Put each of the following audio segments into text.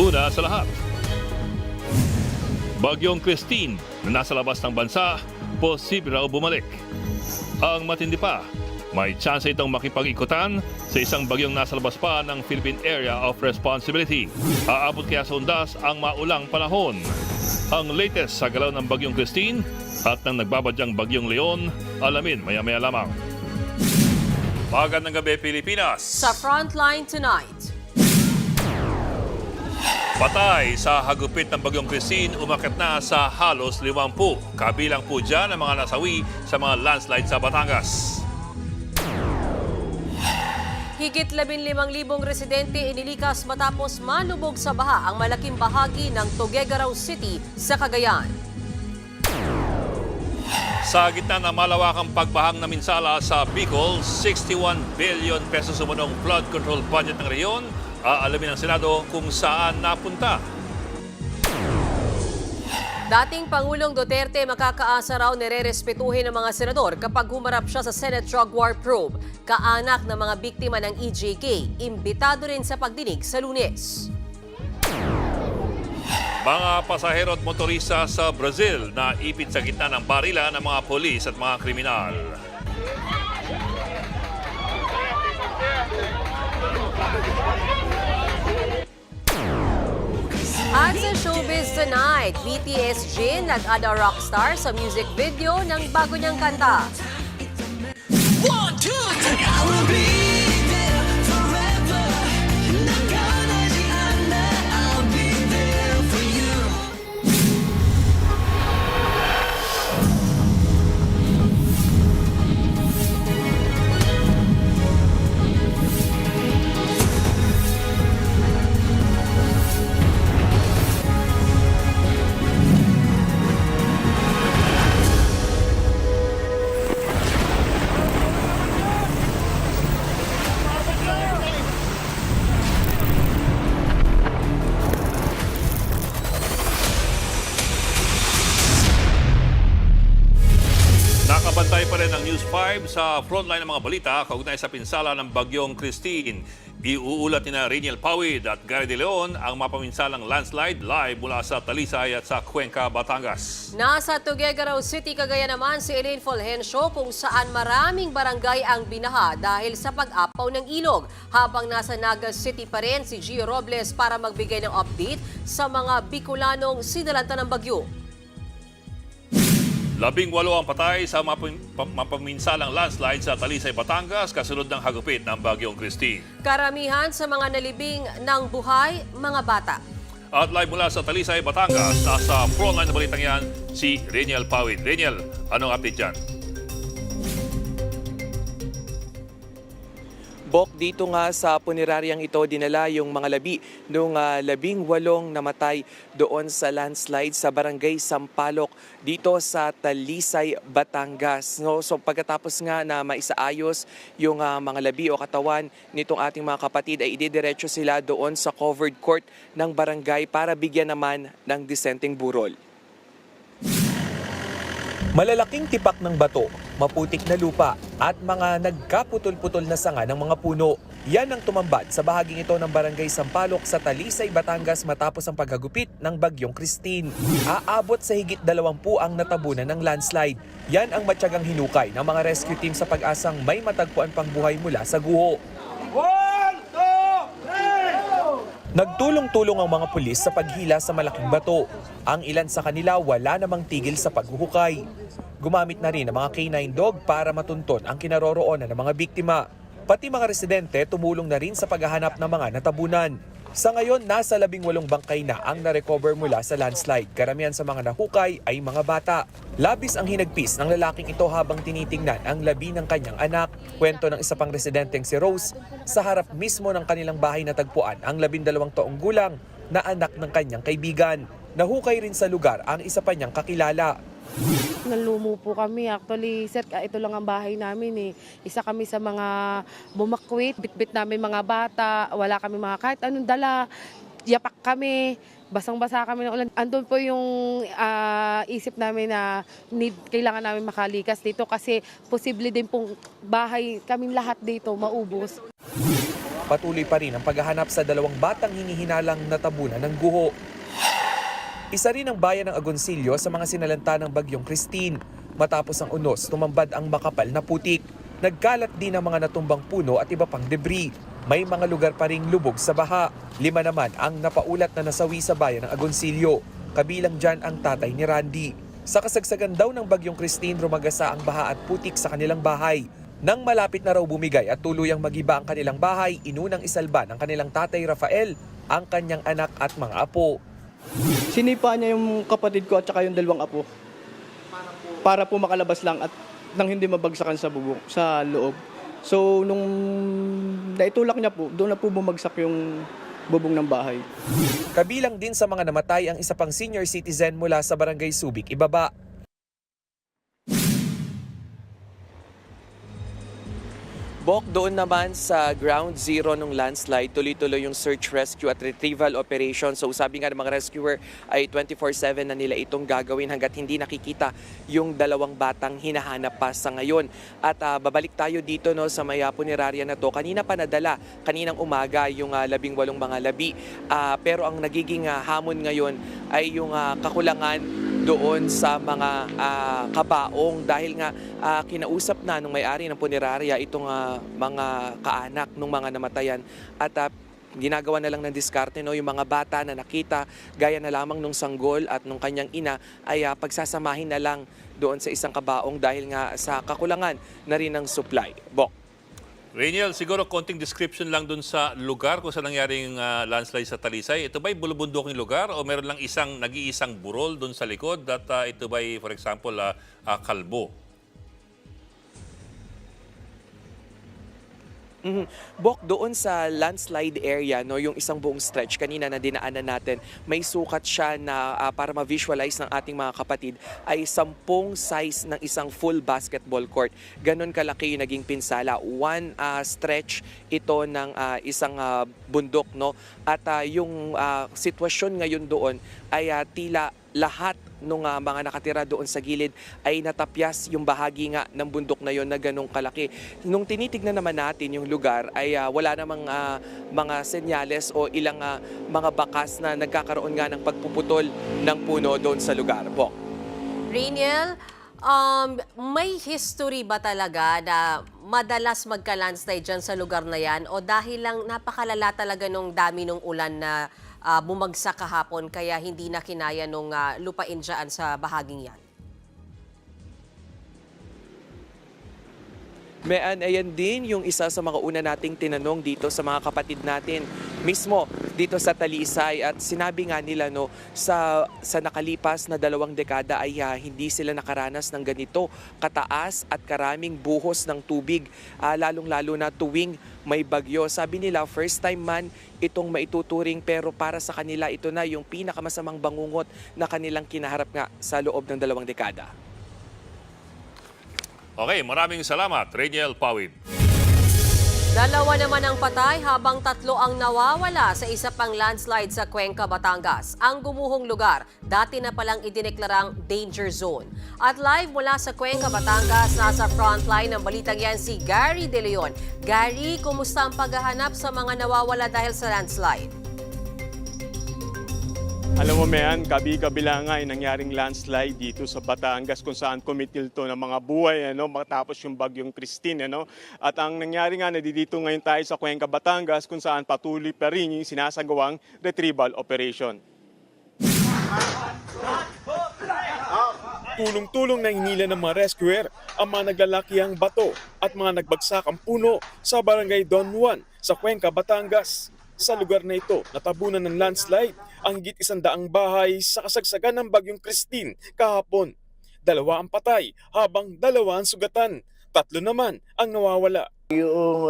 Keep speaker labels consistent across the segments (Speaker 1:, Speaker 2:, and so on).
Speaker 1: Una sa lahat, Bagyong Christine na nasa labas ng bansa, posible raw bumalik. Ang matindi pa, may tsansa itong makipag-ikutan sa isang bagyong nasa labas pa ng Philippine Area of Responsibility. Aabot kaya sa undas ang maulang panahon. Ang latest sa galaw ng Bagyong Christine at ng nagbabadyang Bagyong Leon, alamin maya-maya lamang. Magandang gabi, Pilipinas!
Speaker 2: Sa Frontline tonight.
Speaker 1: Patay sa hagupit ng Bagyong Christine, umakyat na sa halos 50. Kabilang po dyan ang mga nasawi sa mga landslide sa Batangas.
Speaker 2: Higit 15,000 residente inilikas matapos malubog sa baha ang malaking bahagi ng Tuguegarao City sa Cagayan.
Speaker 1: Sa gitna ng malawakang pagbahang na minsala sa Bicol, 61 billion pesos umunong flood control budget ng rehiyon, aalamin ng Senado kung saan napunta.
Speaker 2: Dating Pangulong Duterte makakaasa raw nire-respetuhin ng mga senador kapag humarap siya sa Senate Drug War Probe. Kaanak ng mga biktima ng EJK, imbitado rin sa pagdinig sa Lunes.
Speaker 1: Mga pasahero at motorista sa Brazil na ipit sa gitna ng barila ng mga polis at mga kriminal.
Speaker 2: At sa Showbiz Tonight, BTS Jin nag-ada rockstar sa music video ng bago niyang kanta.
Speaker 3: 1, 2, 3, I will be there forever. 나가나지 않아, I'll be there for you.
Speaker 1: Nakabantay pa rin ang News 5 sa frontline ng mga balita kaugnay sa pinsala ng Bagyong Christine. Iuulat ni Reniel Pawid at Gary De Leon ang mapaminsalang landslide live mula sa Talisay at sa Cuenca, Batangas.
Speaker 2: Nasa Tuguegarao City, Cagayan naman si Elaine Fulgencio kung saan maraming barangay ang binaha dahil sa pag-apaw ng ilog. Habang nasa Naga City pa rin si Gio Robles para magbigay ng update sa mga Bicolanong sinalanta ng bagyo.
Speaker 1: 18 ang patay sa mapaminsalang landslide sa Talisay, Batangas kasunod ng hagupit ng Bagyong Christine.
Speaker 2: Karamihan sa mga nalibing ng buhay, mga bata.
Speaker 1: At live mula sa Talisay, Batangas, nasa frontline na balitang yan, si Reniel Pawid. Reniel, anong update dyan?
Speaker 4: Bok, dito nga sa puneraryang ito dinala yung mga labi nung 18 namatay doon sa landslide sa barangay Sampaloc dito sa Talisay, Batangas. No? So pagkatapos nga na maisaayos yung mga labi o katawan nitong ating mga kapatid ay ididiretso sila doon sa covered court ng barangay para bigyan naman ng disenteng burol. Malalaking tipak ng bato, maputik na lupa at mga nagkaputol-putol na sanga ng mga puno. Yan ang tumambad sa bahaging ito ng barangay Sampaloc sa Talisay, Batangas matapos ang paghagupit ng Bagyong Christine. Aabot sa higit 20 ang natabunan ng landslide. Yan ang matyagang hinukay ng mga rescue team sa pag-asang may matagpuan pang buhay mula sa guho. Nagtulong-tulong ang mga pulis sa paghila sa malaking bato. Ang ilan sa kanila wala namang tigil sa paghuhukay. Gumamit na rin ang mga canine dog para matunton ang kinaroroonan ng mga biktima. Pati mga residente tumulong na rin sa paghahanap ng mga natabunan. Sa ngayon, nasa 18 bangkay na ang na-recover mula sa landslide. Karamihan sa mga nahukay ay mga bata. Labis ang hinagpis ng lalaking ito habang tinitingnan ang labi ng kanyang anak. Kwento ng isa pang residenteng si Rose, sa harap mismo ng kanilang bahay natagpuan ang 12 taong gulang na anak ng kanyang kaibigan. Nahukay rin sa lugar ang isa pa niyang kakilala.
Speaker 5: Nalumo po kami. Actually, sir, ito lang ang bahay namin eh. Isa kami sa mga bumakwit, bitbit namin mga bata, wala kami mga kahit anong dala, yapak kami, basang-basa kami ng ulan. Andun po yung isip namin na kailangan namin makalikas dito kasi posible din pong bahay kaming lahat dito maubos.
Speaker 4: Patuloy pa rin ang paghahanap sa 2 batang hinihinalang natabunan ng guho. Isa rin ang bayan ng Agoncillo sa mga sinalanta ng Bagyong Christine. Matapos ang unos, tumambad ang makapal na putik. Nagkalat din ang mga natumbang puno at iba pang debris. May mga lugar pa ring lubog sa baha. 5 naman ang napaulat na nasawi sa bayan ng Agoncillo. Kabilang dyan ang tatay ni Randy. Sa kasagsagan daw ng Bagyong Christine, rumagasa ang baha at putik sa kanilang bahay. Nang malapit na raw bumigay at tuluyang magiba ang kanilang bahay, inunang isalba ng kanilang tatay Rafael ang kanyang anak at mga apo.
Speaker 6: Sinipa niya yung kapatid ko at saka yung 2 apo. Para po makalabas lang at nang hindi mabagsakan sa loob. So nung naitulak niya po, doon na po bumagsak yung bubong ng bahay.
Speaker 4: Kabilang din sa mga namatay ang isa pang senior citizen mula sa Barangay Subic, Ibaba. Bok, doon naman sa ground zero ng landslide, tuloy-tuloy yung search, rescue at retrieval operation. So sabi nga ng mga rescuer ay 24/7 na nila itong gagawin hanggat hindi nakikita yung 2 batang hinahanap pa sa ngayon. At babalik tayo dito no, sa may punerarya na to. Kanina pa nadala, kaninang umaga yung 18 mga labi. Pero ang nagiging hamon ngayon ay yung kakulangan doon sa mga kabaong dahil nga kinausap na nung may-ari ng punerarya itong mga kaanak ng mga namatayan at ginagawa na lang ng diskarte no, yung mga bata na nakita gaya na lamang nung sanggol at nung kanyang ina ay pagsasamahin na lang doon sa isang kabaong dahil nga sa kakulangan na rin ng supply. Bok.
Speaker 1: Rainiel, siguro konting description lang dun sa lugar kung saan nangyaring landslide sa Talisay. Ito ba'y bulubunduking lugar o meron lang nag-iisang burol dun sa likod at ito ba'y, for example, kalbo?
Speaker 4: Bok, doon sa landslide area, no, yung isang buong stretch kanina na dinaanan natin, may sukat siya na para ma-visualize ng ating mga kapatid ay 10 size ng isang full basketball court. Ganon kalaki yung naging pinsala. One stretch ito ng isang bundok, no? At yung sitwasyon ngayon doon ay tila lahat nung mga nakatira doon sa gilid ay natapyas yung bahagi nga ng bundok na yon na ganong kalaki. Nung tinitignan naman natin yung lugar ay wala namang mga senyales o ilang mga bakas na nagkakaroon nga ng pagpuputol ng puno doon sa lugar. Bok.
Speaker 2: Rainiel, may history ba talaga na madalas magka-landslide dyan sa lugar na yan o dahil lang napakalala talaga nung dami nung ulan na bumagsak kahapon kaya hindi na kinaya nung lupain dyan sa bahaging yan?
Speaker 4: Mean, ayan din yung isa sa mga una nating tinanong dito sa mga kapatid natin mismo dito sa Talisay at sinabi nga nila no sa nakalipas na 2 dekada ay hindi sila nakaranas ng ganito kataas at karaming buhos ng tubig lalong-lalo na tuwing may bagyo. Sabi nila first time man itong maituturing pero para sa kanila ito na yung pinakamasamang bangungot na kanilang kinaharap nga sa loob ng 2 dekada.
Speaker 1: Okay, maraming salamat, Rainiel Pawid.
Speaker 2: 2 naman ang patay habang 3 ang nawawala sa isa pang landslide sa Cuenca, Batangas. Ang gumuhong lugar, dati na palang idineklarang danger zone. At live mula sa Cuenca, Batangas, nasa frontline ng balitang yan si Gary De Leon. Gary, kumusta ang paghahanap sa mga nawawala dahil sa landslide?
Speaker 6: Alam mo, Mean, kabila nga ay nangyaring landslide dito sa Batangas kung saan kumitilto ng mga buhay matapos yung Bagyong Christine. At ang nangyari nga, dito ngayon tayo sa Cuenca, Batangas kung saan patuloy pa rin yung sinasagawang retrieval operation.
Speaker 7: Tulong-tulong na hinila ng mga rescuer ang mga naglalakihang bato at mga nagbagsakang puno sa barangay Don Juan sa Cuenca, Batangas. Sa lugar na ito, natabunan ng landslide ang higit 100 bahay sa kasagsagan ng Bagyong Christine kahapon. 2 ang patay habang 2 ang sugatan. 3 naman ang nawawala.
Speaker 8: Yung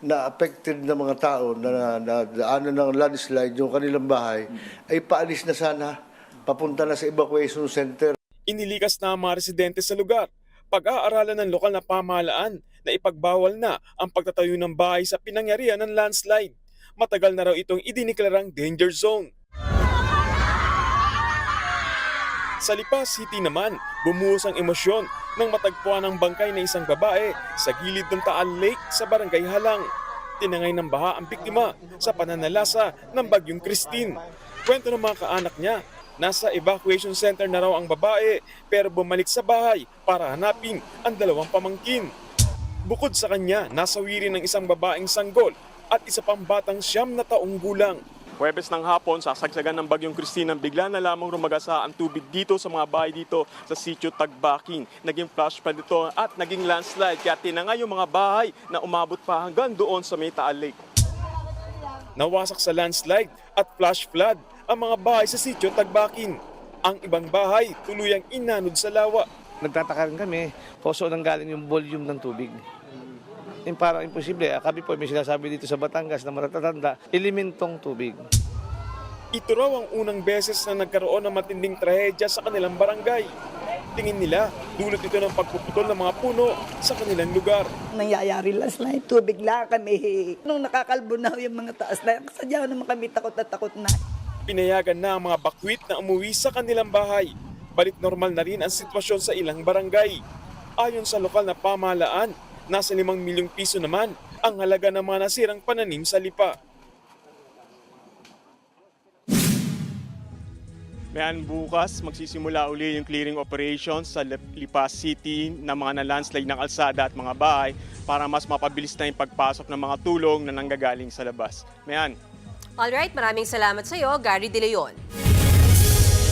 Speaker 8: na-affected na mga tao na daanan ng landslide yung kanilang bahay ay paalis na sana, papunta na sa evacuation center.
Speaker 7: Inilikas na ang mga residente sa lugar. Pag-aaralan ng lokal na pamahalaan na ipagbawal na ang pagtatayo ng bahay sa pinangyarihan ng landslide. Matagal na raw itong idiniklarang danger zone. Sa Lipa City naman, bumuhos ang emosyon nang matagpuan ang bangkay na isang babae sa gilid ng Taal Lake sa Barangay Halang. tinangay ng baha ang biktima sa pananalasa ng bagyong Christine. Kwento ng mga kaanak niya, nasa evacuation center na raw ang babae pero bumalik sa bahay para hanapin ang dalawang pamangkin. Bukod sa kanya, nasawi rin ng isang babaeng sanggol at isa pang batang 9 na taong gulang.
Speaker 6: Huwebes ng hapon, sasagsagan ng bagyong Christine, bigla na lamang rumagasa ang tubig dito sa mga bahay dito sa sitio Tagbaking. Naging flash flood ito at naging landslide kaya tinangay yung mga bahay na umabot pa hanggang doon sa may Taal Lake.
Speaker 7: Nawasak sa landslide at flash flood ang mga bahay sa sitio Tagbaking. Ang ibang bahay tuluyang inanod sa lawa.
Speaker 9: Nagtataka rin kami, poso nang galing yung volume ng tubig. Yung parang imposible. Kami po may sinasabi dito sa Batangas na matatanda, elementong tubig.
Speaker 7: Ito raw ang unang beses na nagkaroon ng matinding trahedya sa kanilang barangay. Tingin nila, dulot ito ng pagpuputol ng mga puno sa kanilang lugar.
Speaker 10: Nangyayari last night, tubig lang kami. Nung nakakalbo na yung mga taas na, sadya naman kami takot na.
Speaker 7: Pinayagan na ang mga bakwit na umuwi sa kanilang bahay. Balik normal na rin ang sitwasyon sa ilang barangay. Ayon sa lokal na pamahalaan, nasa 5 milyong piso naman ang halaga ng mga nasirang pananim sa Lipa.
Speaker 6: Mayan, bukas magsisimula uli yung clearing operations sa Lipa City ng mga na-landslide ng kalsada at mga bahay para mas mapabilis na yung pagpasok ng mga tulong na nanggagaling sa labas. Mayan.
Speaker 2: Alright, maraming salamat sa iyo, Gary De Leon.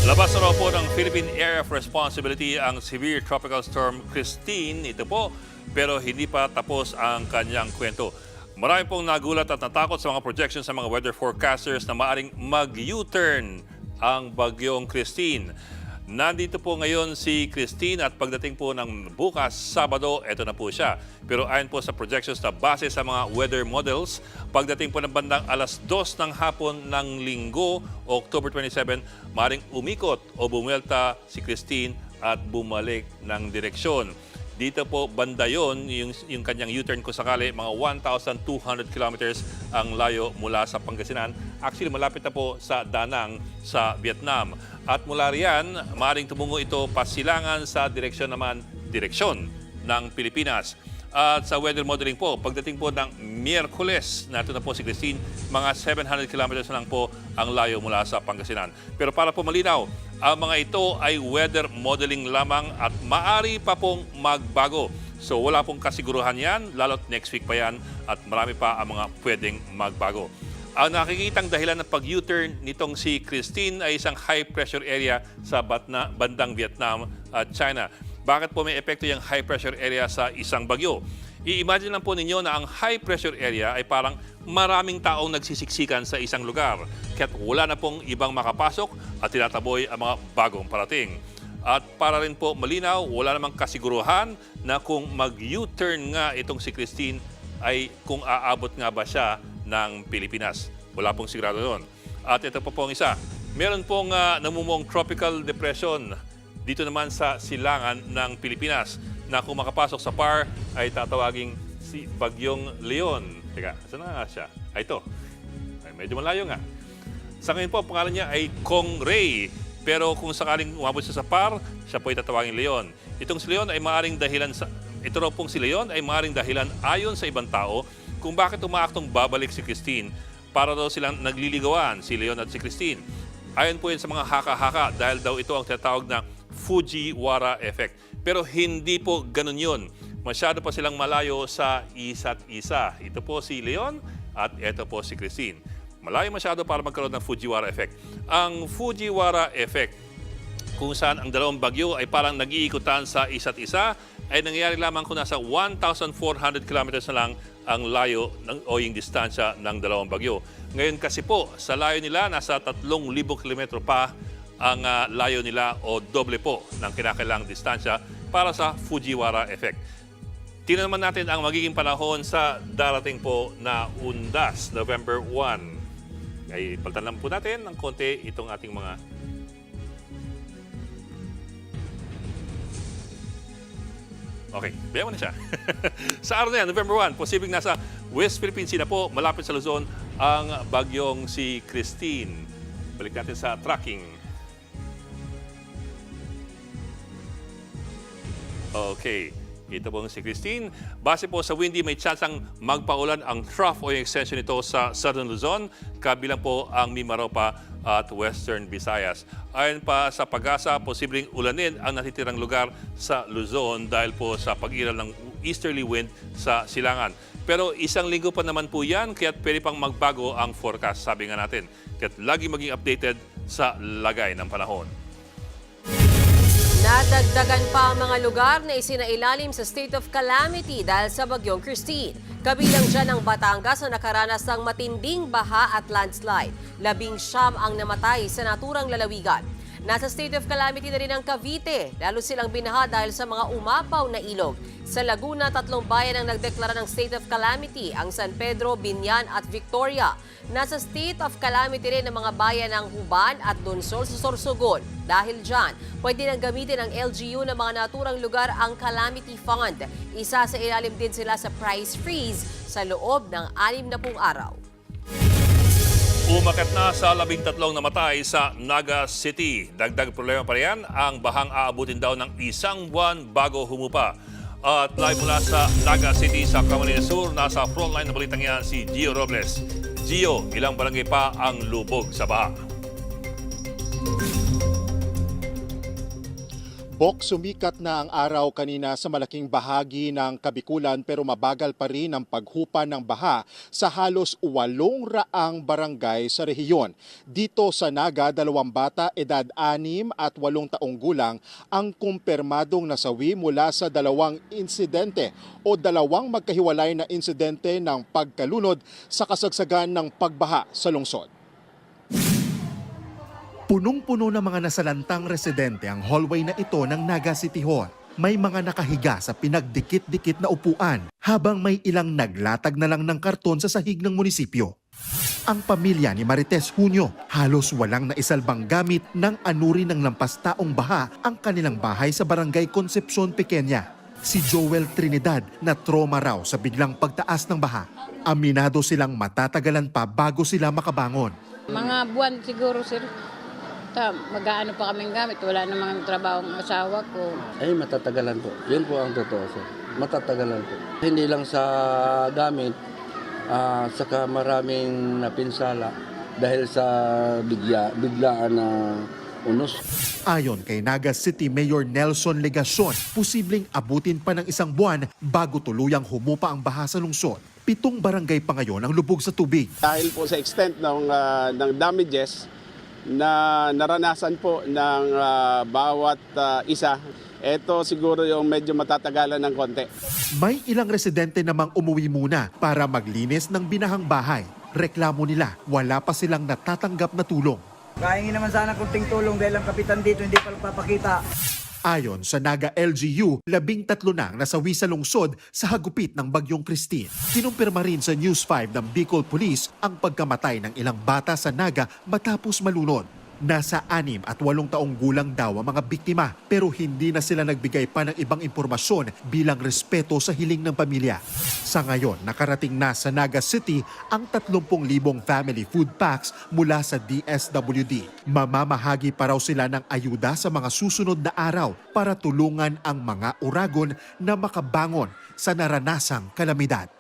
Speaker 1: Labas na raw po ng Philippine Area of Responsibility ang severe tropical storm Christine. Ito po, pero hindi pa tapos ang kanyang kwento. Marami pong nagulat at natakot sa mga projections sa mga weather forecasters na maaring mag-U-turn ang bagyong Christine. Nandito po ngayon si Christine at pagdating po ng bukas, Sabado, eto na po siya. Pero ayon po sa projections na base sa mga weather models, pagdating po ng bandang alas 2 ng hapon ng Linggo, October 27, maaaring umikot o bumwelta si Christine at bumalik ng direksyon. Dito po banda yon, yung kanyang U-turn kung sakali, mga 1,200 kilometers ang layo mula sa Pangasinan. Actually, malapit na po sa Da Nang sa Vietnam. At mula riyan, maaaring tumungo ito pasilangan sa direksyon ng Pilipinas. At sa weather modeling po, pagdating po ng Miyerkules, nato na po si Christine, mga 700 kilometers na lang po ang layo mula sa Pangasinan. Pero para po malinaw, ang mga ito ay weather modeling lamang at maaari pa pong magbago. So wala pong kasiguruhan yan, lalo't next week pa yan at marami pa ang mga pwedeng magbago. Ang nakikitang dahilan ng pag-U-turn nitong si Christine ay isang high pressure area sa bandang Vietnam at China. Bakit po may epekto yung high pressure area sa isang bagyo? I-imagine lang po ninyo na ang high pressure area ay parang maraming taong nagsisiksikan sa isang lugar. Kaya't wala na pong ibang makapasok at tinataboy ang mga bagong parating. At para rin po malinaw, wala namang kasiguruhan na kung mag-U-turn nga itong si Christine ay kung aabot nga ba siya ng Pilipinas. Wala pong sigurado doon. At ito po pong isa. Meron pong namumong tropical depression dito naman sa silangan ng Pilipinas na kung makapasok sa PAR ay tatawaging si Bagyong Leon. Teka, saan na nga siya? Ay, ito. Ay, medyo malayo nga. Sa ngayon po, pangalan niya ay Kong Ray. Pero kung sakaling umabot siya sa PAR, siya po ay tatawaging Leon. Itong si Leon ay maaaring dahilan sa... Ito raw pong si Leon ay maaaring dahilan ayon sa ibang tao kung bakit umaaktong babalik si Christine para daw silang nagliligawan, si Leon at si Christine. Ayon po yun sa mga haka-haka dahil daw ito ang tinatawag na Fujiwara effect. Pero hindi po ganun yun. Masyado pa silang malayo sa isa't isa. Ito po si Leon at ito po si Christine. Malayo masyado para magkaroon ng Fujiwara effect. Ang Fujiwara effect, kung saan ang dalawang bagyo ay parang nag-iikutan sa isa't isa, ay nangyayari lamang kung nasa 1,400 kilometers na lang ang layo o yung distansya ng dalawang bagyo. Ngayon kasi po, sa layo nila, nasa 3,000 kilometro pa ang layo nila o doble po ng kinakailangang distansya para sa Fujiwara effect. Tingnan naman natin ang magiging panahon sa darating po na undas, November 1. Ay palitan lang po natin ng konti itong ating mga okay, bayan mo na siya. Sa araw na yan, November 1, posibleng nasa West Philippine Sea na po, malapit sa Luzon, ang bagyong si Christine. Balik natin sa tracking. Okay. Ito pong si Christine. Base po sa windy, may tsansang magpaulan ang trough o yung extension nito sa Southern Luzon, kabilang po ang Mimaropa at Western Visayas. Ayon pa sa Pag-asa, posibleng ulanin ang natitirang lugar sa Luzon dahil po sa pag-iral ng easterly wind sa silangan. Pero isang linggo pa naman po yan, kaya't pwede pang magbago ang forecast, sabi nga natin. Kaya't lagi maging updated sa lagay ng panahon.
Speaker 2: Nadagdagan pa ang mga lugar na isinailalim sa state of calamity dahil sa bagyong Christine. Kabilang dyan ang Batangas na nakaranas ng matinding baha at landslide. 19 ang namatay sa naturang lalawigan. Nasa state of calamity na rin ang Cavite, lalo silang binaha dahil sa mga umapaw na ilog. Sa Laguna, 3 bayan ang nagdeklara ng state of calamity, ang San Pedro, Binyan at Victoria. Nasa state of calamity rin ang mga bayan ng Huban at Donsol sa Sorsogon. Dahil dyan, pwede nang gamitin ng LGU ng mga naturang lugar ang Calamity Fund. Isa sa ilalim din sila sa price freeze sa loob ng 60 araw.
Speaker 1: Umakyat na sa 13 namatay sa Naga City. Dagdag problema pa riyan, ang bahang aabutin daw ng 1 buwan bago humupa. At live mula sa Naga City sa Camarines Sur, nasa frontline na balitang yan si Gio Robles. Gio, ilang barangay pa ang lubog sa baha?
Speaker 11: Bok, sumikat na ang araw kanina sa malaking bahagi ng Kabikulan pero mabagal pa rin ang paghupa ng baha sa halos 800 barangay sa rehiyon. Dito sa Naga, 2 bata edad 6 at 8 taong gulang ang kumpirmadong nasawi mula sa 2 insidente o 2 magkahiwalay na insidente ng pagkalunod sa kasagsagan ng pagbaha sa lungsod.
Speaker 12: Punong-puno ng mga nasalantang residente ang hallway na ito ng Naga City Hall. May mga nakahiga sa pinagdikit-dikit na upuan habang may ilang naglatag na lang ng karton sa sahig ng munisipyo. Ang pamilya ni Marites Junio halos walang naisalbang gamit ng anuri ng lampas taong baha ang kanilang bahay sa Barangay Concepcion Pequeña. Si Joel Trinidad na trauma raw sa biglang pagtaas ng baha. Aminado silang matatagalan pa bago sila makabangon.
Speaker 13: Mga buwan siguro, sir. Mag-aano pa kaming gamit, wala namang trabaho ang asawa ko.
Speaker 9: Ay, matatagalan po. Yun po ang totoo, sir. Matatagalan po. Hindi lang sa gamit, saka maraming napinsala dahil sa biglaan na unos.
Speaker 12: Ayon kay Naga City Mayor Nelson Legacion, posibleng abutin pa ng 1 buwan bago tuluyang humupa ang baha sa lungsod. 7 barangay pa ngayon ang lubog sa tubig.
Speaker 14: Dahil po sa extent ng damages na naranasan po ng bawat isa, ito siguro yung medyo matatagalan ng konti.
Speaker 12: May ilang residente namang umuwi muna para maglinis ng binahang bahay. Reklamo nila, wala pa silang natatanggap na tulong.
Speaker 15: Kahingi naman sana kunting tulong dahil ang kapitan dito hindi pa nagpapakita.
Speaker 12: Ayon sa Naga LGU, 13 na ang nasawi sa lungsod sa hagupit ng bagyong Christine. Kinumpirma rin sa News 5 ng Bicol Police ang pagkamatay ng ilang bata sa Naga matapos malunod. Nasa 6 at 8 taong gulang daw ang mga biktima pero hindi na sila nagbigay pa ng ibang impormasyon bilang respeto sa hiling ng pamilya. Sa ngayon, nakarating na sa Naga City ang 30,000 family food packs mula sa DSWD. Mamamahagi pa raw sila ng ayuda sa mga susunod na araw para tulungan ang mga Uragon na makabangon sa naranasang kalamidad.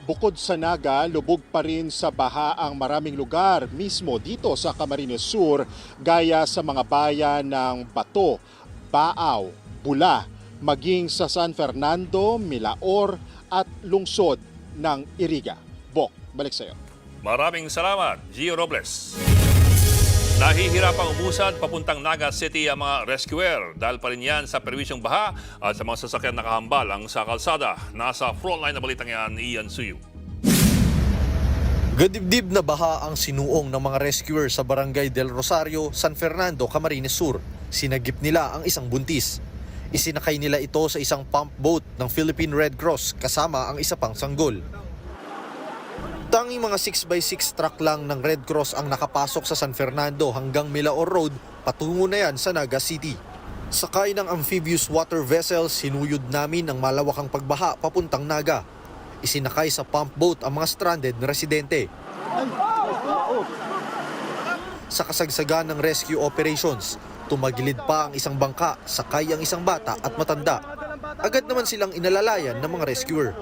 Speaker 11: Bukod sa Naga, lubog pa rin sa baha ang maraming lugar mismo dito sa Camarines Sur gaya sa mga bayan ng Bato, Baaw, Bula, maging sa San Fernando, Milaor at lungsod ng Iriga. Bok, balik sa iyo.
Speaker 1: Maraming salamat, Gio Robles. Nahihirapang umusad papuntang Naga City ang mga rescuer dahil pa rin yan sa perwisyong baha at sa mga sasakyan nakahambalang sa kalsada. Nasa frontline na balitang yan, Ian Suyu.
Speaker 16: Gadibdib na baha ang sinuong ng mga rescuer sa Barangay Del Rosario, San Fernando, Camarines Sur. Sinagip nila ang isang buntis. Isinakay nila ito sa isang pump boat ng Philippine Red Cross kasama ang isa pang sanggol. Tanging mga 6x6 truck lang ng Red Cross ang nakapasok sa San Fernando hanggang Milaor Road, patungo na yan sa Naga City. Sakay ng amphibious water vessel, sinuyod namin ang malawakang pagbaha papuntang Naga. Isinakay sa pump boat ang mga stranded na residente. Sa kasagsagan ng rescue operations, tumagilid pa ang isang bangka, sakay ang isang bata at matanda. Agad naman silang inalalayan ng mga rescuer.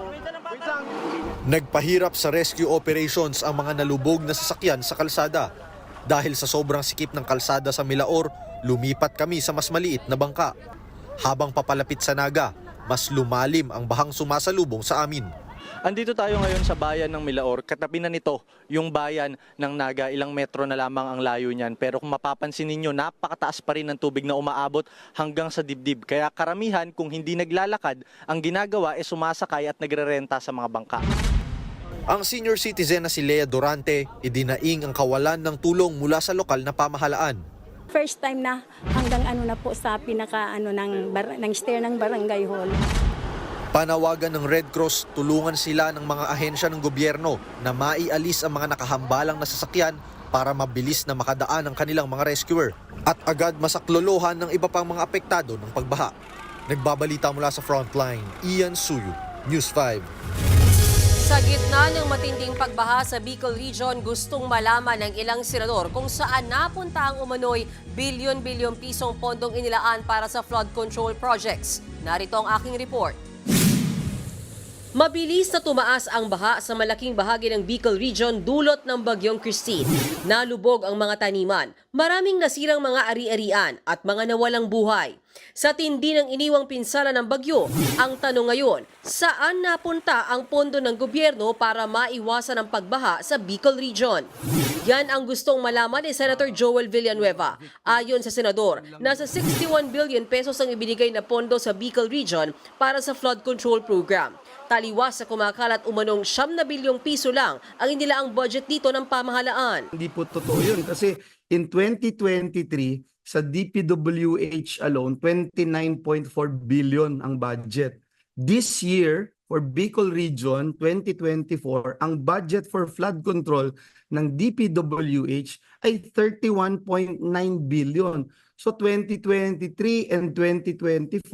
Speaker 16: Nagpahirap sa rescue operations ang mga nalubog na sasakyan sa kalsada. Dahil sa sobrang sikip ng kalsada sa Milaor, lumipat kami sa mas maliit na bangka. Habang papalapit sa Naga, mas lumalim ang bahang sumasalubong sa amin.
Speaker 17: Andito tayo ngayon sa bayan ng Milaor. Katabi na nito yung bayan ng Naga. Ilang metro na lamang ang layo niyan. Pero kung mapapansin ninyo, napakataas pa rin ng tubig na umaabot hanggang sa dibdib. Kaya karamihan, kung hindi naglalakad, ang ginagawa ay sumasakay at nagrerenta sa mga bangka.
Speaker 16: Ang senior citizen na si Lea Durante, idinaing ang kawalan ng tulong mula sa lokal na pamahalaan.
Speaker 18: First time na hanggang na po sa pinaka ng stair ng barangay hall.
Speaker 16: Panawagan ng Red Cross, tulungan sila ng mga ahensya ng gobyerno na maialis ang mga nakahambalang na sasakyan para mabilis na makadaan ang kanilang mga rescuer at agad masaklolohan ng iba pang mga apektado ng pagbaha. Nagbabalita mula sa frontline, Ian Suyu, News 5.
Speaker 2: Sa gitna ng matinding pagbaha sa Bicol Region, gustong malaman ng ilang senador kung saan napunta ang umano'y bilyon-bilyong pisong pondong inilaan para sa flood control projects. Narito ang aking report. Mabilis na tumaas ang baha sa malaking bahagi ng Bicol Region dulot ng bagyong Christine. Nalubog ang mga taniman, maraming nasirang mga ari-arian at mga nawalang buhay. Sa tindi ng iniwang pinsala ng bagyo, ang tanong ngayon, saan napunta ang pondo ng gobyerno para maiwasan ang pagbaha sa Bicol Region? Yan ang gustong malaman ni Senator Joel Villanueva. Ayon sa senador, nasa 61 billion pesos ang ibinigay na pondo sa Bicol Region para sa flood control program. Taliwas sa kumakalat umanong 9 na bilyong piso lang ang inilaang budget dito ng pamahalaan.
Speaker 19: Hindi po totoo yun kasi in 2023 sa DPWH alone 29.4 billion ang budget. This year for Bicol Region 2024 ang budget for flood control ng DPWH ay 31.9 billion. So 2023 and 2024,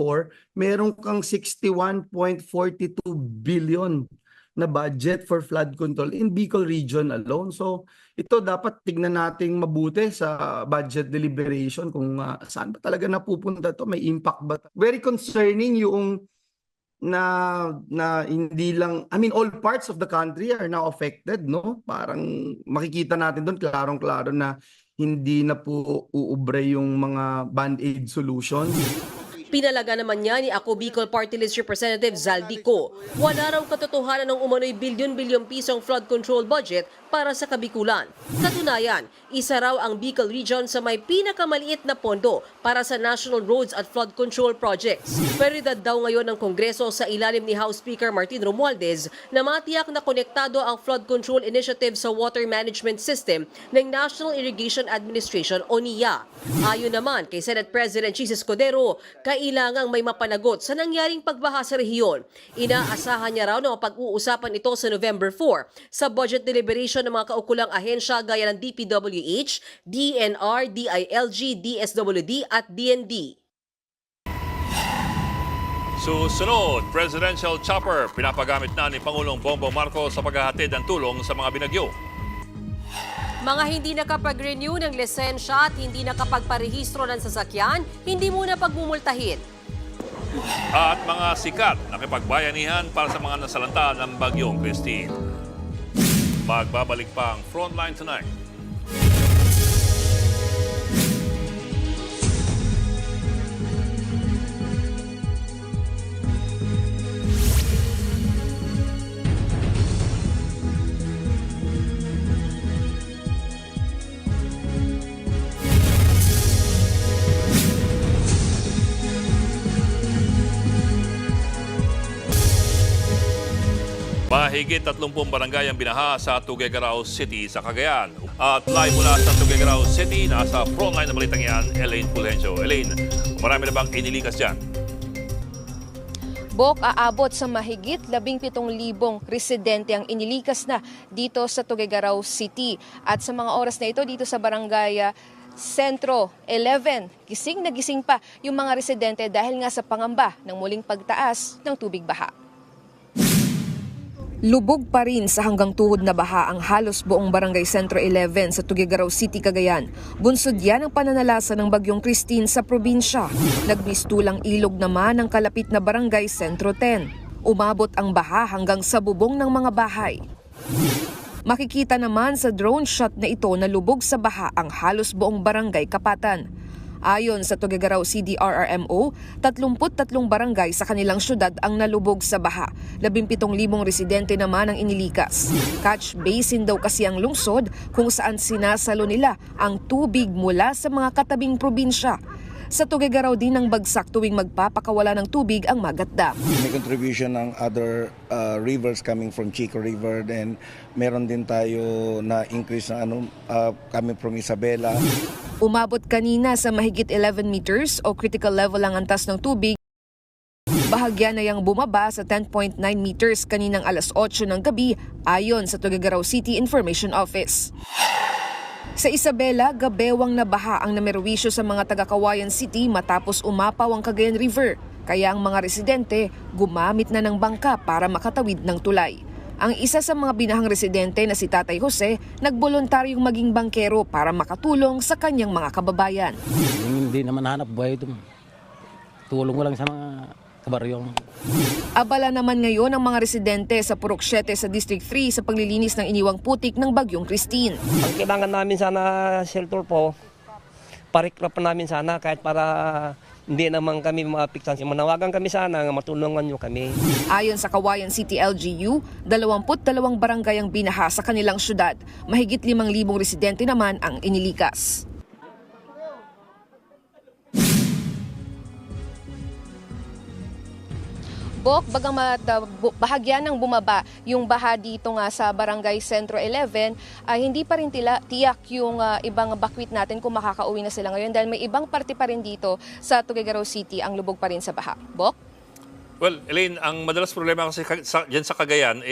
Speaker 19: meron kang 61.42 billion na budget for flood control in Bicol Region alone. So ito dapat tignan nating mabuti sa budget deliberation kung saan ba talaga napupunta to, may impact ba. Very concerning yung na hindi lang, I mean all parts of the country are now affected, no? Parang makikita natin doon klarong-klaro na hindi na po uubre yung mga band-aid solution.
Speaker 2: Pinalaga naman niya ni Ako Bicol Party List Representative Zaldico. Wala raw katotohanan ng umano'y bilyon-bilyong pisong flood control budget para sa Kabikulan. Katunayan, isa raw ang Bicol Region sa may pinakamaliit na pondo para sa National Roads at Flood Control Projects. Prioridad daw ngayon ng Kongreso sa ilalim ni House Speaker Martin Romualdez na matiyak na konektado ang flood control initiative sa water management system ng National Irrigation Administration o NIA. Ayon naman kay Senate President Jesus Codero, kailangang may mapanagot sa nangyaring pagbaha sa rehiyon. Inaasahan niya raw na mapag-uusapan ito sa November 4 sa budget deliberation ng mga kaukulang ahensya gaya ng DPWH, DNR, DILG, DSWD at DND.
Speaker 1: Susunod, presidential chopper, pinapagamit na ni Pangulong Bongbong Marcos sa paghahatid ng tulong sa mga binagyo.
Speaker 2: Mga hindi nakapag-renew ng lisensya at hindi nakapagparehistro ng sasakyan, hindi muna pagmumultahin.
Speaker 1: At mga sikat na kipagbayanihan para sa mga nasalanta ng bagyong Christine. Magbabalik pa ang Frontline Tonight. Mahigit 30 barangay ang binaha sa Tuguegarao City sa Cagayan. At live mula sa Tuguegarao City, nasa frontline na balitang yan, Elaine Fulgencio. Elaine, marami na bang inilikas dyan?
Speaker 20: Bok, aabot sa mahigit 17,000 residente ang inilikas na dito sa Tuguegarao City. At sa mga oras na ito dito sa barangay Sentro 11, gising na gising pa yung mga residente dahil nga sa pangamba ng muling pagtaas ng tubig baha. Lubog pa rin sa hanggang tuhod na baha ang halos buong Barangay Sentro 11 sa Tuguegarao City, Cagayan. Bunsod yan ang pananalasa ng Bagyong Christine sa probinsya. Nagmistulang ilog naman ang kalapit na Barangay Sentro 10. Umabot ang baha hanggang sa bubong ng mga bahay. Makikita naman sa drone shot na ito na lubog sa baha ang halos buong Barangay Kapatan. Ayon sa Tuguegarao CDRRMO, 33 barangay sa kanilang syudad ang nalubog sa baha. 17,000 residente naman ang inilikas. Catch basin daw kasi ang lungsod kung saan sinasalo nila ang tubig mula sa mga katabing probinsya. Sa Tuguegarao din ang bagsak tuwing magpapakawala ng tubig ang Magat Dam.
Speaker 21: May contribution ng other rivers coming from Chico River, then meron din tayo na increase na coming from Isabela.
Speaker 20: Umabot kanina sa mahigit 11 meters o critical level ang antas ng tubig. Bahagya na yang bumaba sa 10.9 meters kaninang alas 8 ng gabi ayon sa Tuguegarao City Information Office. Sa Isabela, gabewang na baha ang namerwisyo sa mga taga-Kawayan City matapos umapaw ang Cagayan River. Kaya ang mga residente gumamit na ng bangka para makatawid ng tulay. Ang isa sa mga binahang residente na si Tatay Jose, nagboluntaryong maging bangkero para makatulong sa kanyang mga kababayan.
Speaker 22: Hindi naman hanap buhay ito. Tulong mo lang sa mga kabaryong.
Speaker 20: Abala naman ngayon ang mga residente sa Purok 7 sa District 3 sa paglilinis ng iniwang putik ng Bagyong Christine.
Speaker 23: Ang kailangan namin sana shelter po, parikrap namin sana kahit para hindi naman kami maapektuhan. Manawagan kami sana, matulungan nyo kami.
Speaker 20: Ayon sa Kawayan City LGU, 22 barangay ang binaha sa kanilang syudad. Mahigit 5,000 residente naman ang inilikas. Bok, bagamat bahagya ng bumaba yung baha dito nga sa Barangay Sentro 11, hindi pa rin tiyak yung ibang bakwit natin kung makakauwi na sila ngayon dahil may ibang parte pa rin dito sa Tuguegarao City ang lubog pa rin sa baha. Bok?
Speaker 1: Well, Elaine, ang madalas problema kasi dyan sa Cagayan,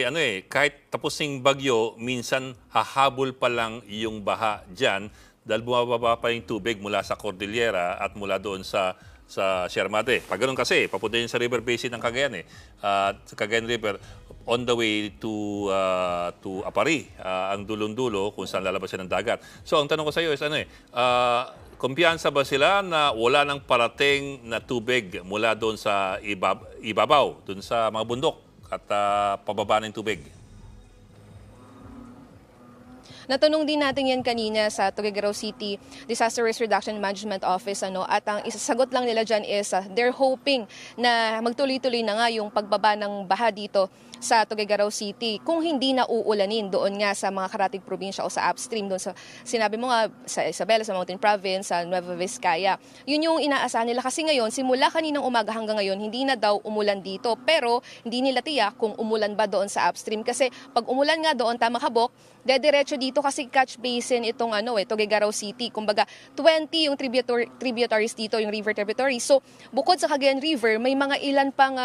Speaker 1: kahit tapos ng bagyo, minsan hahabol pa lang yung baha dyan dahil bumababa pa yung tubig mula sa Cordillera at mula doon sa Sierra Madre. Pag ganun kasi, papunta yun sa river basin ng Cagayan sa Cagayan River, on the way to Apari, ang dulong-dulo kung saan lalabas ng dagat. So, ang tanong ko sa iyo is, kumpiyansa ba sila na wala nang parating na tubig mula doon sa ibabaw, doon sa mga bundok at pababa ng tubig?
Speaker 20: Natanong din natin yan kanina sa Tuguegarao City Disaster Risk Reduction Management Office at ang isasagot lang nila dyan is they're hoping na magtuloy-tuloy na nga yung pagbaba ng baha dito sa Tuguegarao City kung hindi na uulanin doon nga sa mga karatig probinsya o sa upstream doon sa sinabi mo nga sa Isabela, sa Mountain Province, sa Nueva Vizcaya. Yun yung inaasahan nila kasi ngayon simula kaninang umaga hanggang ngayon hindi na daw umulan dito pero hindi nila tiyak kung umulan ba doon sa upstream kasi pag umulan nga doon tama ka Bok, dediretso dito kasi catch basin itong Tuguegarao City. Kumbaga 20 yung tributaries dito, yung river tributaries. So bukod sa Cagayan River, may mga ilan pang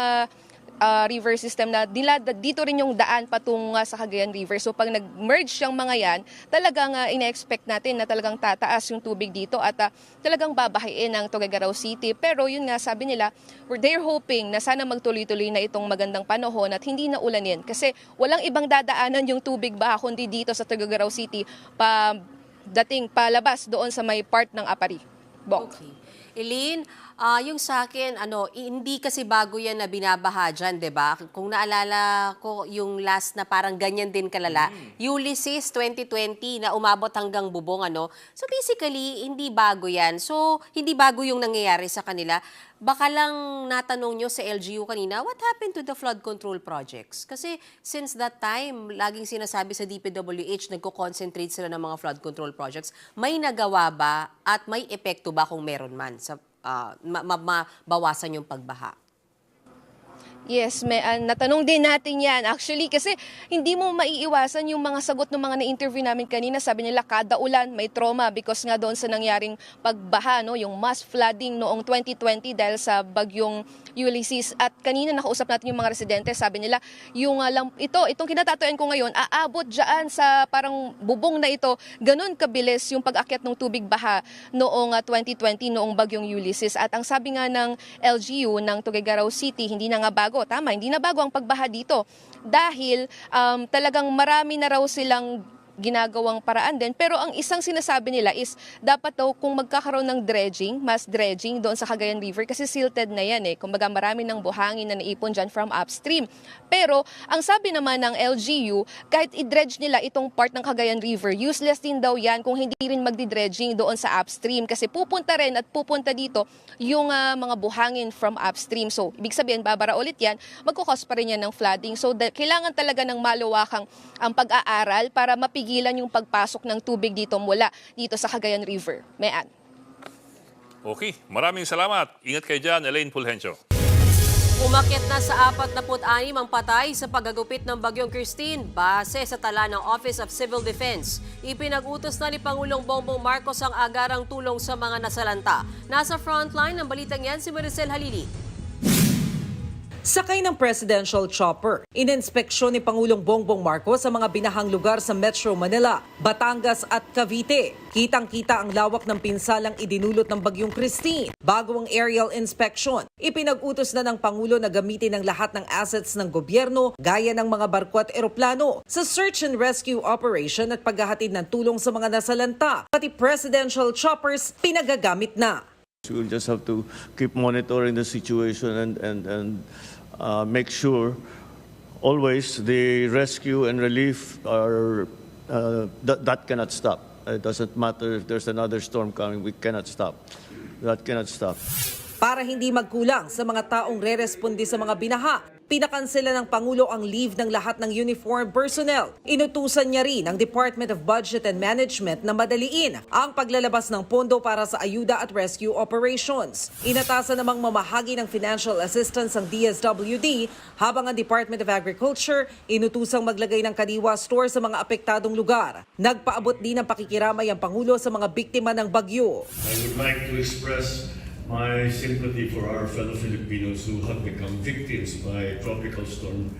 Speaker 20: river system na dito rin yung daan patungo sa Cagayan River. So pag nag-merge yung mga yan, talagang ina-expect natin na talagang tataas yung tubig dito at talagang babahain ang Tuguegarao City. Pero yun nga sabi nila, they're hoping na sana magtuloy-tuloy na itong magandang panahon at hindi na ulanin. Kasi walang ibang dadaanan yung tubig ba kundi dito sa Tuguegarao City palabas doon sa may part ng Apari. Bok.
Speaker 2: Okay. Eileen, yung sa akin, hindi kasi bago yan na binabaha dyan, diba? Kung naalala ko yung last na parang ganyan din kalala, Ulysses 2020 na umabot hanggang bubong, So basically, hindi bago yan. So, hindi bago yung nangyayari sa kanila. Baka lang natanong nyo sa LGU kanina, what happened to the flood control projects? Kasi since that time, laging sinasabi sa DPWH, nagko-concentrate sila ng mga flood control projects. May nagawa ba at may epekto ba kung meron man sa mabawasan yung pagbaha?
Speaker 20: Yes, natanong din natin yan. Actually, kasi hindi mo maiiwasan yung mga sagot ng mga na-interview namin kanina. Sabi nila, kada ulan may trauma because nga doon sa nangyaring pagbaha, yung mass flooding noong 2020 dahil sa bagyong Ulysses. At kanina nakausap natin yung mga residente, sabi nila, itong kinatatuyan ko ngayon, aabot dyan sa parang bubong na ito, ganun kabilis yung pag-akyat ng tubig baha noong 2020, noong bagyong Ulysses. At ang sabi nga ng LGU ng Tuguegarao City, hindi na nga bago, bago. Tama, hindi na bago ang pagbaha dito dahil talagang marami na raw silang ginagawang paraan din. Pero ang isang sinasabi nila is dapat daw kung magkakaroon ng dredging, mass dredging doon sa Cagayan River kasi silted na yan eh. Kumbaga marami ng buhangin na naipon dyan from upstream. Pero ang sabi naman ng LGU, kahit i-dredge nila itong part ng Cagayan River, useless din daw yan kung hindi rin magdi-dredging doon sa upstream kasi pupunta rin at pupunta dito yung mga buhangin from upstream. So, ibig sabihin, babara ulit yan, magkukos pa rin yan ng flooding. So, kailangan talaga ng maluwakang ang pag-aaral para mapigilan yung pagpasok ng tubig dito mula dito sa Cagayan River. Mayan.
Speaker 1: Okay, maraming salamat. Ingat kayo dyan, Elaine Fulgencio.
Speaker 2: Umakyat na sa 46 ang patay sa paggagupit ng Bagyong Christine base sa tala ng Office of Civil Defense. Ipinag-utos na ni Pangulong Bongbong Marcos ang agarang tulong sa mga nasalanta. Nasa frontline ng balitang yan si Maricel Halili.
Speaker 3: Sakay ng presidential chopper, ininspeksyon ni Pangulong Bongbong Marcos sa mga binahang lugar sa Metro Manila, Batangas at Cavite. Kitang-kita ang lawak ng pinsalang idinulot ng Bagyong Christine. Bago ang aerial inspection, ipinag-utos na ng Pangulo na gamitin ang lahat ng assets ng gobyerno gaya ng mga barko at eroplano sa search and rescue operation at paghahatid ng tulong sa mga nasalanta. Pati presidential choppers pinagagamit na.
Speaker 4: We'll just have to keep monitoring the situation and make sure always the rescue and relief are that cannot stop. It doesn't matter if there's another storm coming, we cannot stop. That cannot stop.
Speaker 3: Para hindi magkulang sa mga taong re-responde sa mga binaha, pinakansela ng Pangulo ang leave ng lahat ng uniformed personnel. Inutusan niya rin ang Department of Budget and Management na madaliin ang paglalabas ng pondo para sa ayuda at rescue operations. Inatasan namang mamahagi ng financial assistance ang DSWD habang ang Department of Agriculture inutusang maglagay ng kadiwa store sa mga apektadong lugar. Nagpaabot din ng pakikiramay ang Pangulo sa mga biktima ng bagyo.
Speaker 5: I would like to express my sympathy for our fellow Filipinos who have become victims by Tropical Storm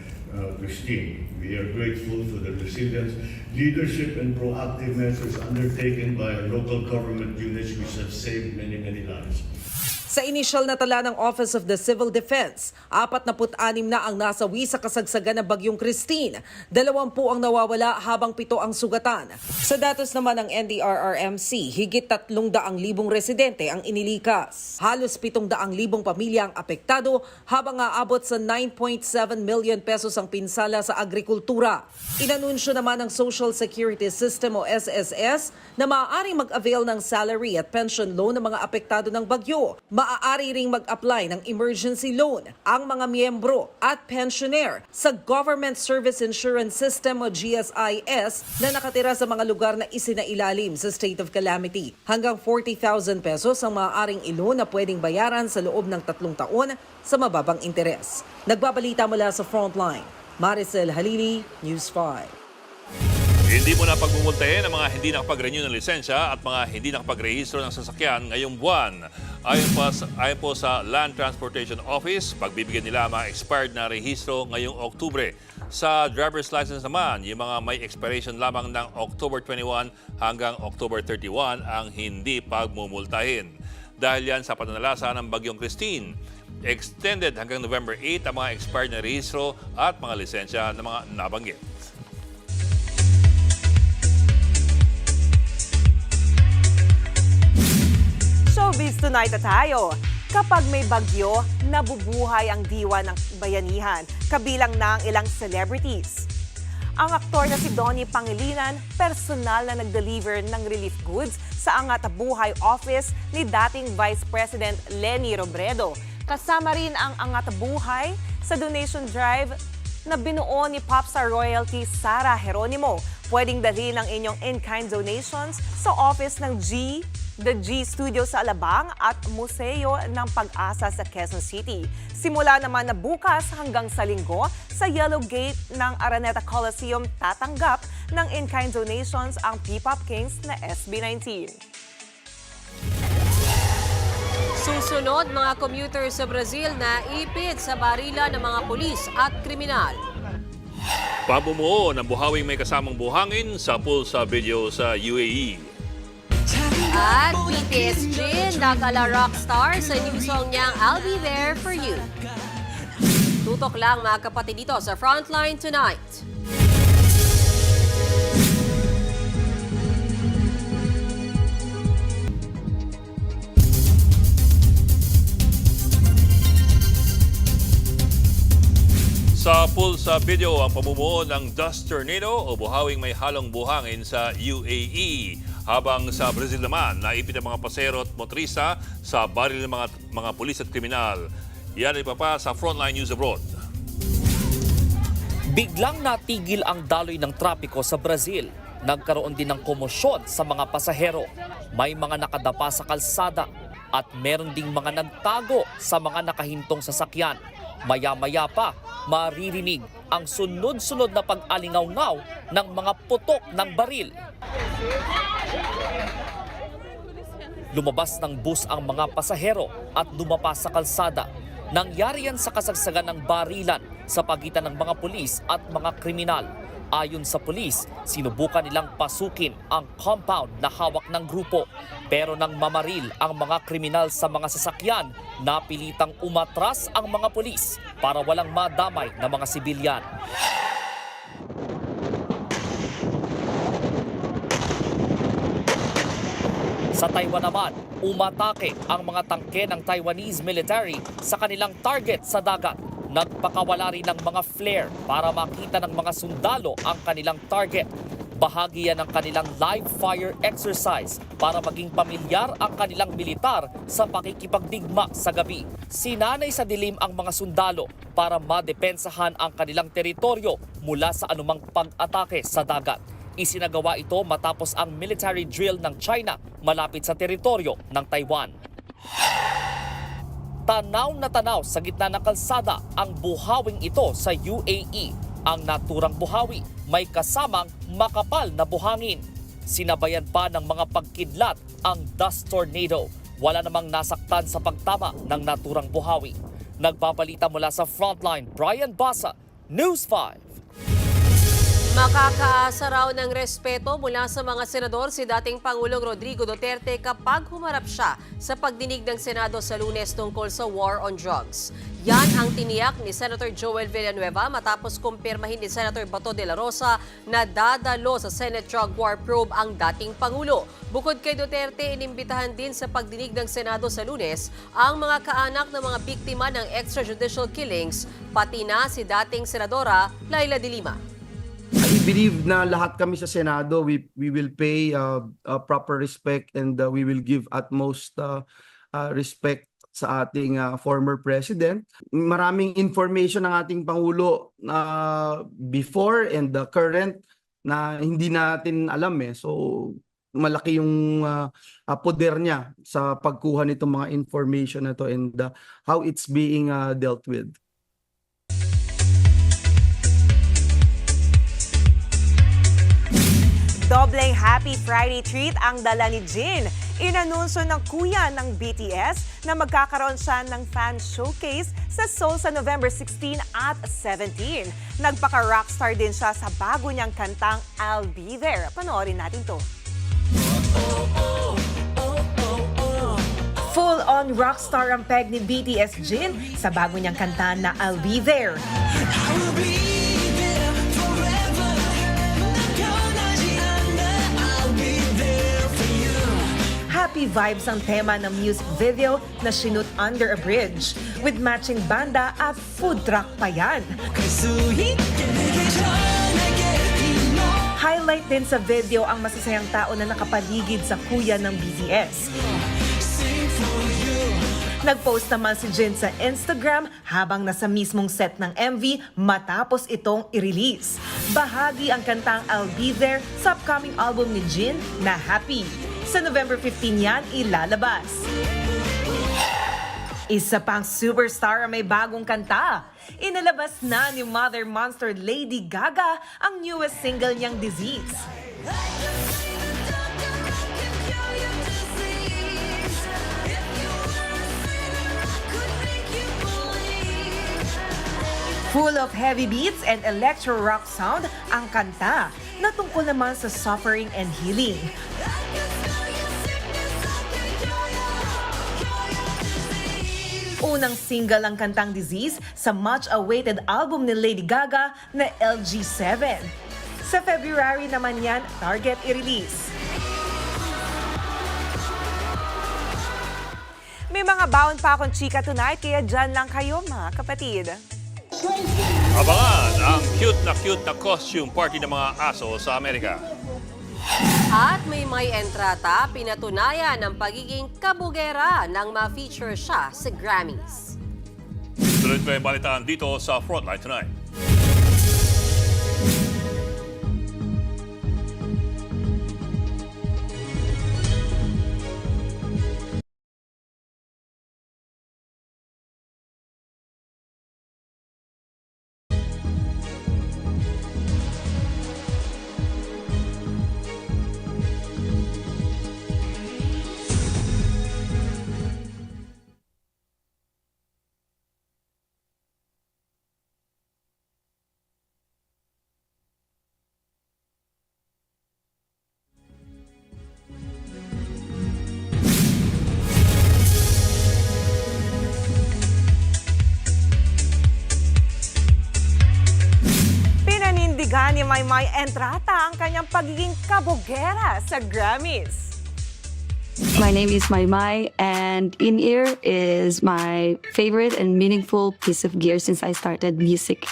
Speaker 5: Christine. We are grateful for the resilience, leadership, and proactive measures undertaken by our local government units which have saved many, many lives.
Speaker 3: Sa inisyal na tala ng Office of the Civil Defense, 46 na ang nasawi sa kasagsagan ng Bagyong Christine. 20 ang nawawala habang 7 ang sugatan. Sa datos naman ng NDRRMC, higit 300,000 residente ang inilikas. Halos 700,000 pamilya ang apektado habang aabot sa 9.7 million pesos ang pinsala sa agrikultura. Inanunsyo naman ng Social Security System o SSS na maaaring mag-avail ng salary at pension loan ng mga apektado ng bagyo. Maaari ring mag-apply ng emergency loan ang mga miyembro at pensioner sa Government Service Insurance System o GSIS na nakatira sa mga lugar na isinailalim sa state of calamity. Hanggang 40,000 pesos ang maaaring loan na pwedeng bayaran sa loob ng 3 taon sa mababang interes. Nagbabalita mula sa Frontline, Maricel Halili, News 5.
Speaker 1: Hindi mo na pagmumultahin ang mga hindi nakapag-renew ng lisensya at mga hindi nakapag-rehistro ng sasakyan ngayong buwan. Ayon po sa Land Transportation Office, pagbibigyan nila mga expired na rehistro ngayong Oktubre. Sa driver's license naman, yung mga may expiration lamang ng October 21 hanggang October 31 ang hindi pagmumultahin. Dahil yan sa pananalasa ng Bagyong Christine, extended hanggang November 8 ang mga expired na rehistro at mga lisensya ng mga nabanggit.
Speaker 24: Showbiz Tonight na tayo. Kapag may bagyo, nabubuhay ang diwa ng bayanihan, kabilang na ang ilang celebrities. Ang aktor na si Donnie Pangilinan, personal na nag-deliver ng relief goods sa Angatabuhay office ni dating Vice President Leni Robredo. Kasama rin ang Angatabuhay sa donation drive na binuo ni Popstar Royalty Sara Geronimo. Pwedeng dalhin ang inyong in-kind donations sa office ng The G Studio sa Alabang at Museo ng Pag-asa sa Quezon City. Simula naman na bukas hanggang sa Linggo, sa Yellow Gate ng Araneta Coliseum tatanggap ng in-kind donations ang P-Pop Kings na SB19.
Speaker 2: Susunod, mga commuter sa Brazil na ipit sa barila ng mga pulis at kriminal.
Speaker 1: Pabumuo ng buhawing may kasamang buhangin sa pulsa video sa UAE.
Speaker 2: At BTS Jin, nakala rockstar sa new song niyang I'll Be There For You. Tutok lang mga kapatid dito sa Frontline Tonight.
Speaker 1: Sa pulsa video ang pamumuo ng dust tornado o buhawing may halong buhangin sa UAE. Habang sa Brazil naman, naipit ang mga pasero at motorista sa baril ng mga pulis at kriminal. Yan ay pa sa Frontline News Abroad.
Speaker 6: Biglang natigil ang daloy ng trapiko sa Brazil. Nagkaroon din ng komosyon sa mga pasahero. May mga nakadapa sa kalsada at meron ding mga nagtago sa mga nakahintong sasakyan. Maya-maya pa, maririnig ang sunod-sunod na pag-alingaw-ngaw ng mga putok ng baril. Lumabas ng bus ang mga pasahero at dumapa sa kalsada. Nangyari yan sa kasagsagan ng barilan sa pagitan ng mga pulis at mga kriminal. Ayon sa pulis, sinubukan nilang pasukin ang compound na hawak ng grupo. Pero nang mamaril ang mga kriminal sa mga sasakyan, napilitang umatras ang mga pulis para walang madamay na mga sibilyan. Sa Taiwan naman, umatake ang mga tangke ng Taiwanese military sa kanilang target sa dagat. Nagpakawala rin ng mga flare para makita ng mga sundalo ang kanilang target. Bahagi yan ng kanilang live fire exercise para maging pamilyar ang kanilang militar sa pakikipagdigma sa gabi. Sinanay sa dilim ang mga sundalo para madepensahan ang kanilang teritoryo mula sa anumang pag-atake sa dagat. Isinagawa ito matapos ang military drill ng China malapit sa teritoryo ng Taiwan. Tanaw na tanaw sa gitna ng kalsada ang buhawing ito sa UAE. Ang naturang buhawi may kasamang makapal na buhangin. Sinabayan pa ng mga pagkidlat ang dust tornado. Wala namang nasaktan sa pagtama ng naturang buhawi. Nagbabalita mula sa Frontline, Brian Basa, News 5.
Speaker 2: Makakaasa raw ng respeto mula sa mga senador si dating Pangulong Rodrigo Duterte kapag humarap siya sa pagdinig ng Senado sa Lunes tungkol sa war on drugs. Yan ang tiniyak ni Senator Joel Villanueva matapos kumpirmahin ni Senator Bato de la Rosa na dadalo sa Senate Drug War Probe ang dating Pangulo. Bukod kay Duterte, inimbitahan din sa pagdinig ng Senado sa Lunes ang mga kaanak ng mga biktima ng extrajudicial killings, pati na si dating Senadora Laila de Lima.
Speaker 19: I believe na lahat kami sa Senado, we will pay proper respect and we will give utmost respect sa ating former president. Maraming information ng ating Pangulo before and the current na hindi natin alam eh. So malaki yung poder niya sa pagkuha nitong mga information na to and how it's being dealt with.
Speaker 24: Dobleng Happy Friday treat ang dala ni Jin. Inanunsyo ng kuya ng BTS na magkakaroon siya ng fan showcase sa Seoul sa November 16 at 17. Nagpaka-rockstar din siya sa bago niyang kantang I'll Be There. Panoorin natin to. Full-on rockstar ang peg ni BTS Jin sa bago niyang kanta na I'll Be There. Happy vibes ang tema ng music video na sinut under a bridge with matching banda at food truck pa yan. Highlight din sa video ang masasayang tao na nakapaligid sa kuya ng BTS. Nag-post naman si Jin sa Instagram habang nasa mismong set ng MV matapos itong i-release. Bahagi ang kantang I'll Be There sa upcoming album ni Jin na Happy. Sa November 15 yan ilalabas. Isa pang superstar ang may bagong kanta. Inalabas na ni Mother Monster Lady Gaga ang newest single niyang Disease. Full of heavy beats and electro rock sound ang kanta na tungkol naman sa suffering and healing. Unang single ang kantang Disease sa much-awaited album ni Lady Gaga na LG7. Sa February naman yan, target i-release. May mga baon pa akong chika tonight, kaya dyan lang kayo mga kapatid.
Speaker 1: Abangan ang cute na costume party ng mga aso sa Amerika.
Speaker 2: At may entrata, pinatunayan ng pagiging kabugera nang ma-feature siya sa Grammys.
Speaker 1: Tuloy ko yung balitaan dito sa Frontline Tonight.
Speaker 24: Pinanindigan ni Maymay Entrata ang kanyang pagiging kabugera sa Grammys.
Speaker 7: My name is Maymay, and in-ear is my favorite and meaningful piece of gear since I started music.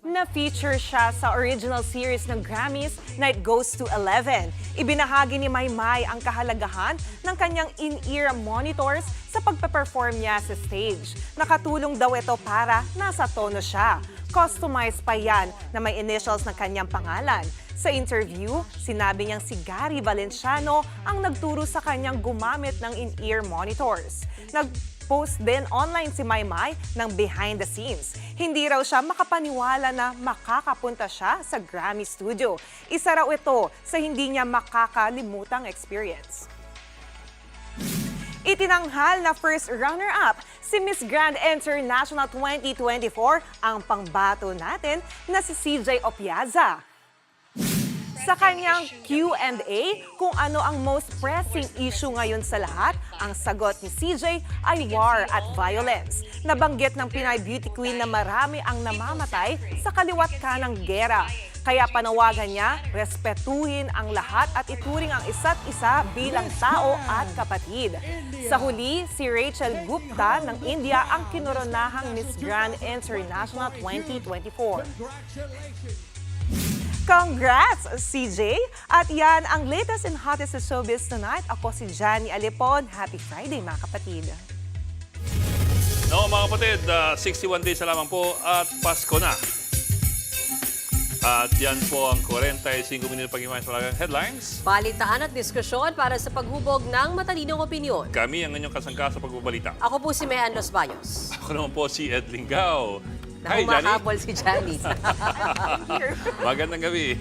Speaker 24: Na-feature siya sa original series ng Grammys na It Goes to 11. Ibinahagi ni Maymay ang kahalagahan ng kanyang in-ear monitors sa pagpe-perform niya sa stage. Nakatulong daw ito para nasa tono siya. Customized pa yan na may initials ng kanyang pangalan. Sa interview, sinabi niyang si Gary Valenciano ang nagturo sa kanyang gumamit ng in-ear monitors. Nag-post din online si Maymay ng behind the scenes. Hindi raw siya makapaniwala na makakapunta siya sa Grammy Studio. Isa raw ito sa hindi niya makakalimutang experience. Itinanghal na first runner-up si Miss Grand International 2024 ang pangbato natin na si CJ Opiaza. Sa kanyang Q&A kung ano ang most pressing issue ngayon sa lahat, ang sagot ni CJ ay war at violence. Nabanggit ng Pinay Beauty Queen na marami ang namamatay sa kaliwat kanang gera. Kaya panawagan niya, respetuhin ang lahat at ituring ang isa't isa bilang tao at kapatid. Sa huli, si Rachel Gupta ng India ang kinoronahang Miss Grand International 2024. Congrats, CJ! At yan ang latest and hottest sa showbiz tonight. Ako si Johnny Alipon. Happy Friday, mga kapatid.
Speaker 1: No, mga kapatid, 61 days na lamang po at Pasko na. At yan po ang 45 minuto pag-imahin sa malagang headlines.
Speaker 2: Balitaan at diskusyon para sa paghubog ng matalinong opinyon.
Speaker 1: Kami ang inyong kasangka sa pagbabalita.
Speaker 2: Ako po si Mehan Los Baños.
Speaker 1: Ako naman po si Ed Lingao.
Speaker 2: Na humahabol si Johnny.
Speaker 1: Magandang gabi.